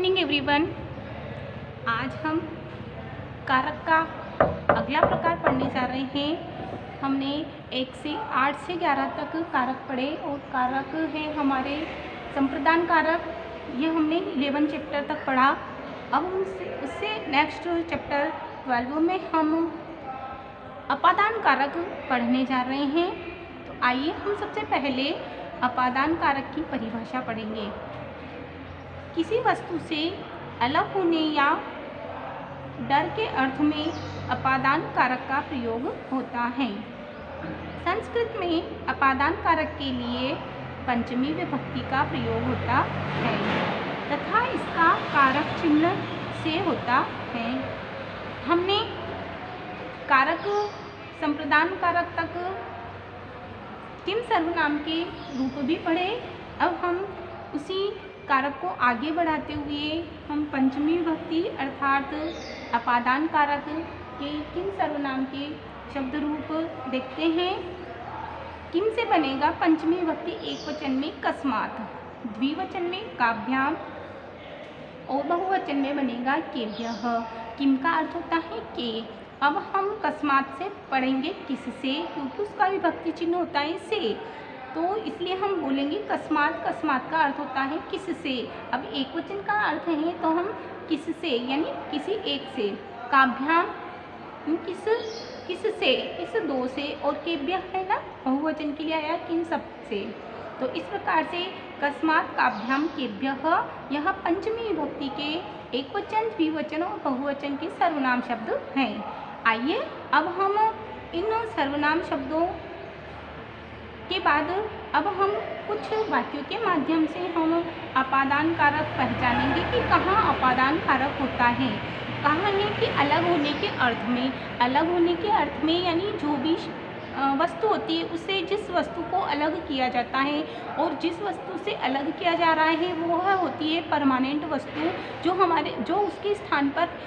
Morning everyone. आज हम कारक का अगला प्रकार पढ़ने जा रहे हैं। हमने 1 से 8 से 11 तक कारक पढ़े और कारक है हमारे संप्रदान कारक। ये हमने 11 चैप्टर तक पढ़ा। अब उससे नेक्स्ट चैप्टर 12 में हम अपादान कारक पढ़ने जा रहे हैं। तो आइए हम सबसे पहले अपादान कारक की परिभाषा पढ़ेंगे। किसी वस्तु से अलग होने या डर के अर्थ में अपादान कारक का प्रयोग होता है। संस्कृत में अपादान कारक के लिए पंचमी विभक्ति का प्रयोग होता है तथा इसका कारक चिन्ह से होता है। हमने कारक संप्रदान कारक तक किम सर्वनाम के रूप भी पढ़े। अब हम उसी कारक को आगे बढ़ाते हुए हम पंचमी विभक्ति अर्थात अपादान कारक के किम सर्वनाम के शब्द रूप देखते हैं। किम से बनेगा पंचमी विभक्ति एक वचन में कस्मात, द्विवचन में काभ्याम और बहुवचन में बनेगा केभ्यः। किम का अर्थ होता है के। अब हम कस्मात से पढ़ेंगे किससे, क्योंकि उसका विभक्ति चिन्ह होता है से, तो इसलिए हम बोलेंगे कस्मात। कस्मात का अर्थ होता है किससे। अब एक वचन का अर्थ है तो हम किससे यानी किसी एक से। काभ्याम किससे, किस दो से, और केभ्यः है ना बहुवचन के लिए आया किन सब से। तो इस प्रकार से कस्मात काभ्याम केभ्यः यह पंचमी विभक्ति के एक वचन, द्विवचन और बहुवचन के सर्वनाम शब्द हैं। आइए अब हम इन सर्वनाम शब्दों के बाद अब हम कुछ वाक्यों के माध्यम से हम अपादान कारक पहचानेंगे कि कहाँ अपादान कारक होता है। कहाँ है कि अलग होने के अर्थ में। अलग होने के अर्थ में यानी जो भी वस्तु होती है उससे जिस वस्तु को अलग किया जाता है, और जिस वस्तु से अलग किया जा रहा है वह होती है परमानेंट वस्तु, जो उसके स्थान पर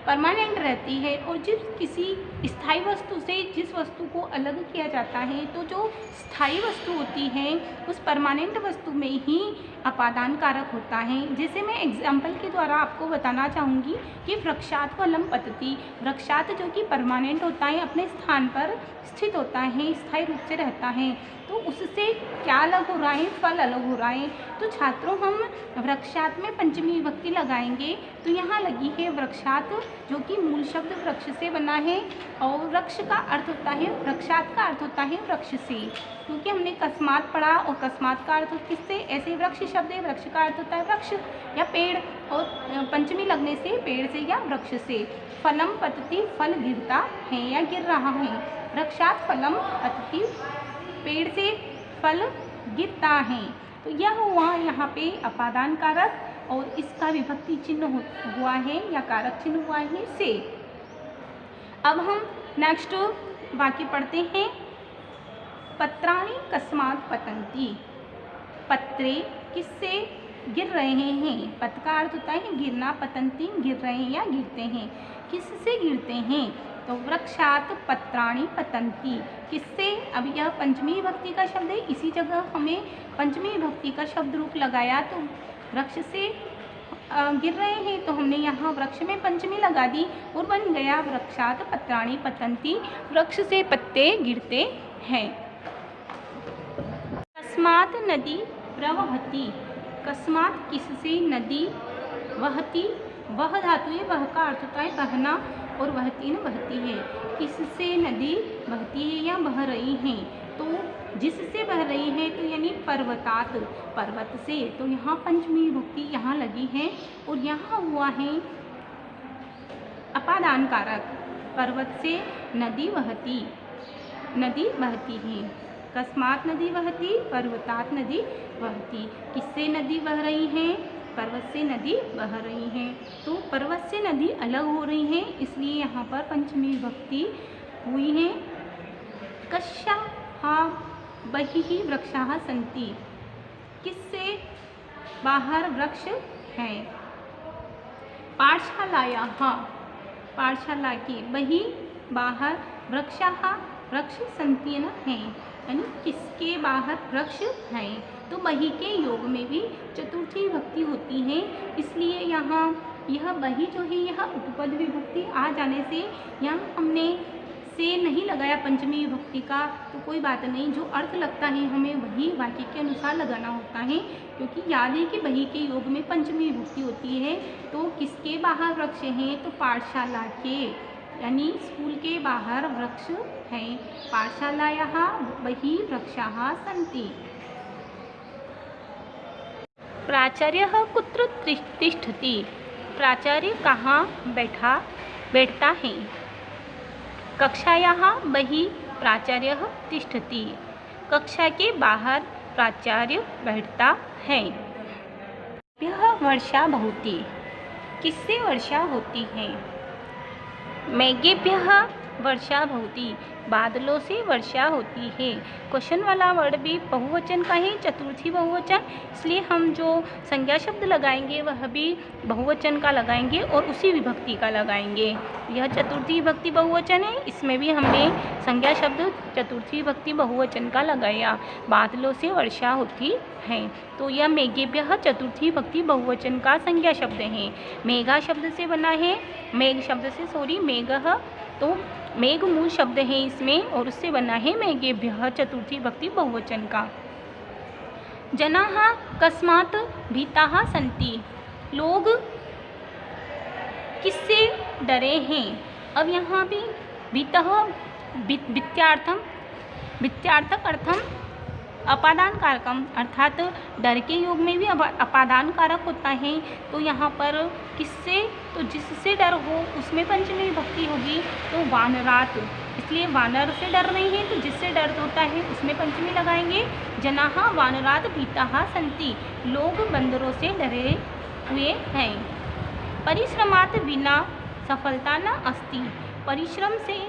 परमानेंट रहती है। और जिस किसी स्थायी वस्तु से जिस वस्तु को अलग किया जाता है तो जो स्थायी वस्तु होती है उस परमानेंट वस्तु में ही अपादान कारक होता है। जैसे मैं एग्जाम्पल के द्वारा आपको बताना चाहूँगी कि वृक्षात फलम पतति। वृक्षात जो कि परमानेंट होता है, अपने स्थान पर स्थित होता है, स्थायी रूप से रहता है, तो उससे क्या अलग हो रहा है, फल अलग हो रहा है। तो छात्रों हम वृक्षात में पंचमी विभक्ति लगाएंगे तो यहाँ लगी है वृक्षात, जो कि मूल शब्द वृक्ष से बना है, और वृक्ष का अर्थ होता है, वृक्षात का अर्थ होता है वृक्ष से, क्योंकि हमने कस्मात पढ़ा और कस्मात का अर्थ किससे, ऐसे वृक्ष शब्द है, वृक्ष का अर्थ होता है वृक्ष या पेड़, और पंचमी लगने से पेड़ से या वृक्ष से। फलम पतति फल गिरता है या गिर रहा है। वृक्षात फलम पतति पेड़ से फल गिरता है। तो यह हुआ यहाँ पे अपादान कारक, और इसका विभक्ति चिन्ह हुआ है या कारक चिन्ह हुआ है से। अब हम नेक्स्ट वाक्य पढ़ते हैं। पत्राणि कस्मात् पतन्ति। पत्रे किससे गिर रहे हैं। पत का अर्थ होता है गिरना, पतन्ति गिर रहे हैं या गिरते हैं। किससे गिरते हैं, तो वृक्षात पत्राणि पतन्ति। किससे, अब यह पंचमी विभक्ति का शब्द है, इसी जगह हमें पंचमी विभक्ति का शब्द रूप लगाया, तो वृक्ष से गिर रहे हैं तो हमने यहाँ वृक्ष में पंचमी लगा दी और बन गया वृक्षात पत्राणि पतन्ति। वृक्ष से पत्ते गिरते हैं। कस्मात् नदी प्रवहति। कस्मात् किससे नदी वहती। वह धातु है, वह का अर्थ होता है बहना, और वहती न बहती है। किससे नदी बहती है या बह रही है, तो जिससे बह रही है तो यानी पर्वतात, पर्वत से। तो यहाँ पंचमी विभक्ति यहाँ लगी है और यहाँ हुआ है अपादान कारक। पर्वत से नदी बहती, नदी बहती है। कस्मात् नदी बहती, पर्वतात नदी बहती। किससे नदी बह रही है, पर्वत से नदी बह रही है। तो पर्वत से नदी अलग हो रही है, इसलिए यहाँ पर पंचमी विभक्ति हुई है। कस्याः बहिः वृक्षाः सन्ति। किससे बाहर वृक्ष हैं। पाठशालायाः, पाठशाला के बहिः बाहर, वृक्षाः वृक्ष सन्ति न हैं, यानी किसके बाहर वृक्ष हैं। तो बही के योग में भी चतुर्थी विभक्ति होती है, इसलिए यहाँ यह बही जो है यह उपपद विभक्ति आ जाने से यहाँ हमने से नहीं लगाया पंचमी विभक्ति का, तो कोई बात नहीं, जो अर्थ लगता है हमें वही वाक्य के अनुसार लगाना होता है, क्योंकि याद है कि बही के योग में पंचमी विभक्ति होती है। तो किसके बाहर वृक्ष हैं, तो पाठशाला के, यानी स्कूल के बाहर वृक्ष हैं। पाठशालायाः बहिः वृक्षाः सन्ति। प्राचार्यः कुत्र तिष्ठति, प्राचार्य कहाँ बैठता है। कक्षायाः बहिः प्राचार्यः तिष्ठति, कक्षा के बाहर प्राचार्य बैठता है। यह वर्षा भवति, किससे वर्षा होती है। मेघेभ्यः वर्षा भवति, बादलों से वर्षा होती है। क्वेश्चन वाला वर्ड भी बहुवचन का है, चतुर्थी बहुवचन, इसलिए हम जो संज्ञा शब्द लगाएंगे वह भी बहुवचन का लगाएंगे और उसी विभक्ति का लगाएंगे। यह चतुर्थी विभक्ति बहुवचन है, इसमें भी हमने संज्ञा शब्द चतुर्थी विभक्ति बहुवचन का लगाया। बादलों से वर्षा होती है, तो यह मेघेभ्यः चतुर्थी विभक्ति बहुवचन का संज्ञा शब्द है। मेघा शब्द से बना है, मेघ शब्द से मेघः, तो मेघ मूल शब्द है इसमें और उससे बना है मेघेभ्यः चतुर्थी विभक्ति बहुवचन का। जनाः कस्मात् भीताः सन्ति, लोग किससे डरे हैं। अब यहाँ भी भीतः वित्यार्थक अर्थम अपादान कारकम, अर्थात डर के योग में भी अपादान कारक होता है। तो यहाँ पर किससे, तो जिससे डर हो उसमें पंचमी विभक्ति होगी, तो वानरात, इसलिए वानर से डर नहीं है तो जिससे डर होता है उसमें पंचमी लगाएंगे। जनाः वानरात भीताः सन्ति, लोग बंदरों से डरे हुए हैं। परिश्रमात् विना सफलता न अस्ति, परिश्रम से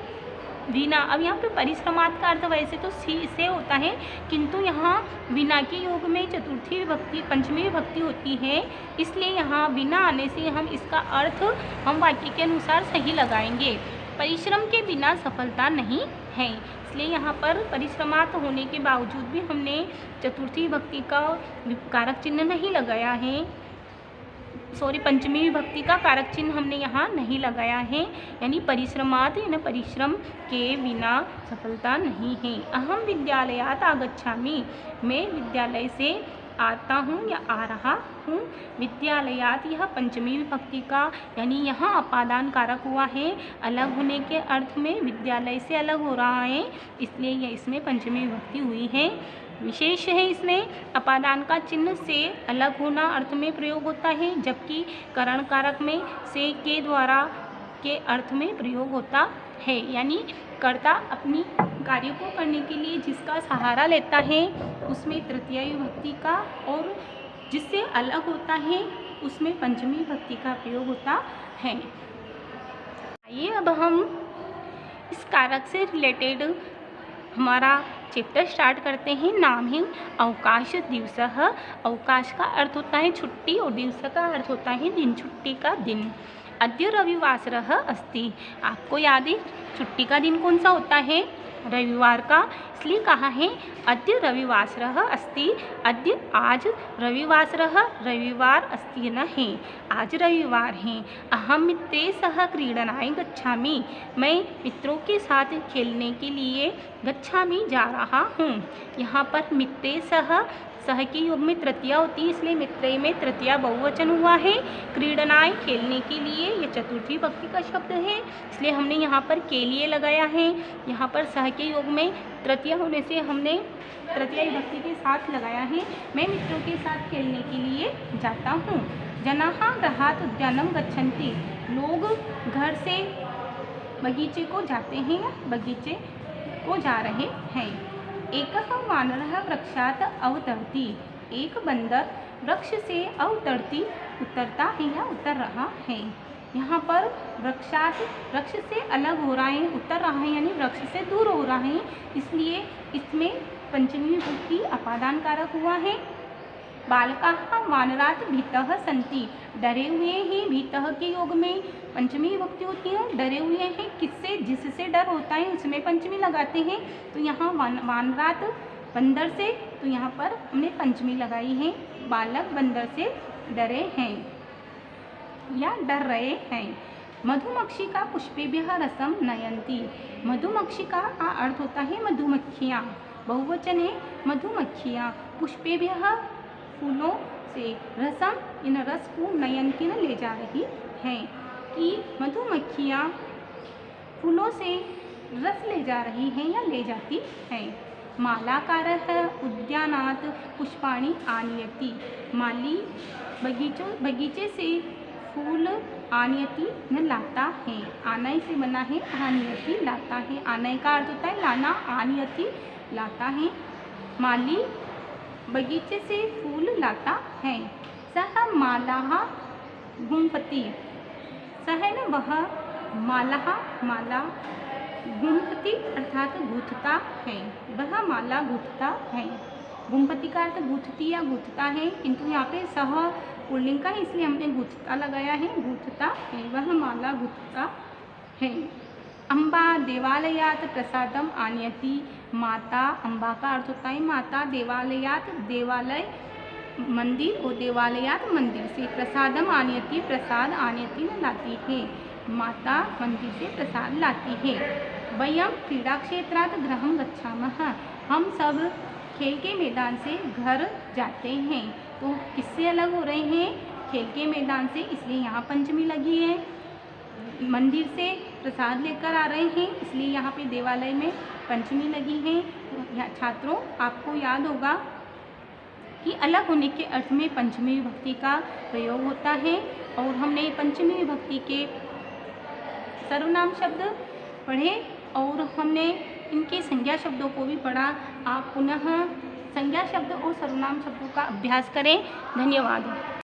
विना, अब यहाँ पे परिश्रमात् का अर्थ वैसे तो से होता है, किंतु यहाँ विना के योग में चतुर्थी विभक्ति पंचमी विभक्ति होती है, इसलिए यहाँ बिना आने से हम इसका अर्थ हम वाक्य के अनुसार सही लगाएंगे। परिश्रम के बिना सफलता नहीं है, इसलिए यहाँ पर परिश्रमात् होने के बावजूद भी हमने चतुर्थी विभक्ति का कारक चिन्ह नहीं लगाया है, पंचमी विभक्ति का कारक चिन्ह हमने यहाँ नहीं लगाया है, यानी परिश्रमात् यानी परिश्रम के बिना सफलता नहीं है। अहम विद्यालयात् आगच्छामि, मैं विद्यालय से आता हूँ या आ रहा हूँ। विद्यालयात् यह पंचमी विभक्ति का, यानी यहाँ अपादान कारक हुआ है, अलग होने के अर्थ में विद्यालय से अलग हो रहा है, इसलिए यह इसमें पंचमी विभक्ति हुई है। विशेष है, इसमें अपादान का चिन्ह से अलग होना अर्थ में प्रयोग होता है, जबकि करण कारक में से के द्वारा के अर्थ में प्रयोग होता है, यानी कर्ता अपनी कार्य को करने के लिए जिसका सहारा लेता है उसमें तृतीया विभक्ति का, और जिससे अलग होता है उसमें पंचमी विभक्ति का प्रयोग होता है। आइए अब हम इस कारक से रिलेटेड हमारा चैप्टर स्टार्ट करते हैं। नाम है अवकाश दिवसः। अवकाश का अर्थ होता है छुट्टी और दिवस का अर्थ होता है दिन, छुट्टी का दिन। अद्य रविवासरः अस्ति, आपको याद है छुट्टी का दिन कौन सा होता है, रविवार का, इसलिए कहा है अद्य रविवासरः अस्ति। अद्य आज, रविवासरः रविवार, अस्ति न है आज रविवार है। अहम मित्रे सह क्रीडनाय गच्छामि, मैं मित्रों के साथ खेलने के लिए गच्छामि जा रहा हूँ। यहाँ पर मित्रे सह के योग में तृतीया होती है, इसलिए मित्रे में तृतीया बहुवचन हुआ है। क्रीडनाय खेलने के लिए, यह चतुर्थी विभक्ति का शब्द है, इसलिए हमने यहाँ पर के लिए लगाया है। यहाँ पर सह के योग में तृतीया होने से हमने तृतीया विभक्ति के साथ लगाया है। मैं मित्रों के साथ खेलने के लिए जाता हूँ। जनाः गृहात् उद्यानं गच्छन्ति, लोग घर से बगीचे को जाते हैं या बगीचे को जा रहे हैं। एकः वानरः वृक्षात् अवतरति, एक बंदर वृक्ष से उतरता है या उतर रहा है। यहाँ पर वृक्षात्, वृक्ष से अलग हो रहा है, उतर रहा है यानी वृक्ष से दूर हो रहा है, इसलिए इसमें पंचमी विभक्ति अपादान कारक हुआ है। बालकाः वानरात् भीतः सन्ति, डरे हुए हैं, भीतः के योग में पंचमी विभक्ति होती है। डरे हुए हैं किससे, जिससे डर होता है उसमें पंचमी लगाते हैं, तो यहाँ वानरात् बंदर से, तो यहाँ पर हमने पंचमी लगाई है। बालक बंदर से डरे हैं या डर रहे हैं। मधुमक्षी का पुष्पेभ्यः रसम नयन्ति। मधुमक्षी का अर्थ होता है मधुमक्खियाँ, बहुवचन है मधुमक्खियाँ। पुष्पेभ्यः फूलों से, रसम इन रस को, नयन्ति न ले जा रही हैं, कि मधुमक्खियाँ फूलों से रस ले जा रही हैं या ले जाती हैं। मालाकारः उद्यानात् पुष्पाणि आनयति। माली बगीचे से फूल आनयति न लाता है। आनय से बना है आनयति लाता है। आनय का अर्थ होता है लाना, आनयति लाता है। माली बगीचे से फूल लाता है। सह मालाः गुम्फति। सह न वह, मालाः माला, गुम्फति अर्थात गूंथता है। वह माला गूंथता है। गुम्फति का अर्थ गूंथती या गूंथता है, किंतु यहाँ पे सह पुल्लिंग का है, इसलिए हमने गूंथता लगाया है। गूंथता है, वह माला गूंथता है। अम्बा देवालयात् प्रसादम आनयति। माता, अम्बा का अर्थ होता है माता, देवालयात् देवालय मंदिर, और देवालयात् मंदिर से, प्रसादम आनयति प्रसाद आनयति न लाती है। माता मंदिर से प्रसाद लाती है। वयम क्रीड़ा क्षेत्रात् गृहं गच्छामः। हम सब खेल के मैदान से घर जाते हैं। तो किससे अलग हो रहे हैं? खेल के मैदान से, इसलिए यहाँ पंचमी लगी है। मंदिर से प्रसाद लेकर आ रहे हैं, इसलिए यहाँ पे देवालय में पंचमी लगी है। छात्रों, आपको याद होगा कि अलग होने के अर्थ में पंचमी विभक्ति का प्रयोग होता है, और हमने पंचमी विभक्ति के सर्वनाम शब्द पढ़े और हमने इनके संज्ञा शब्दों को भी पढ़ा। आप पुनः संज्ञा शब्द और सर्वनाम शब्दों का अभ्यास करें। धन्यवाद।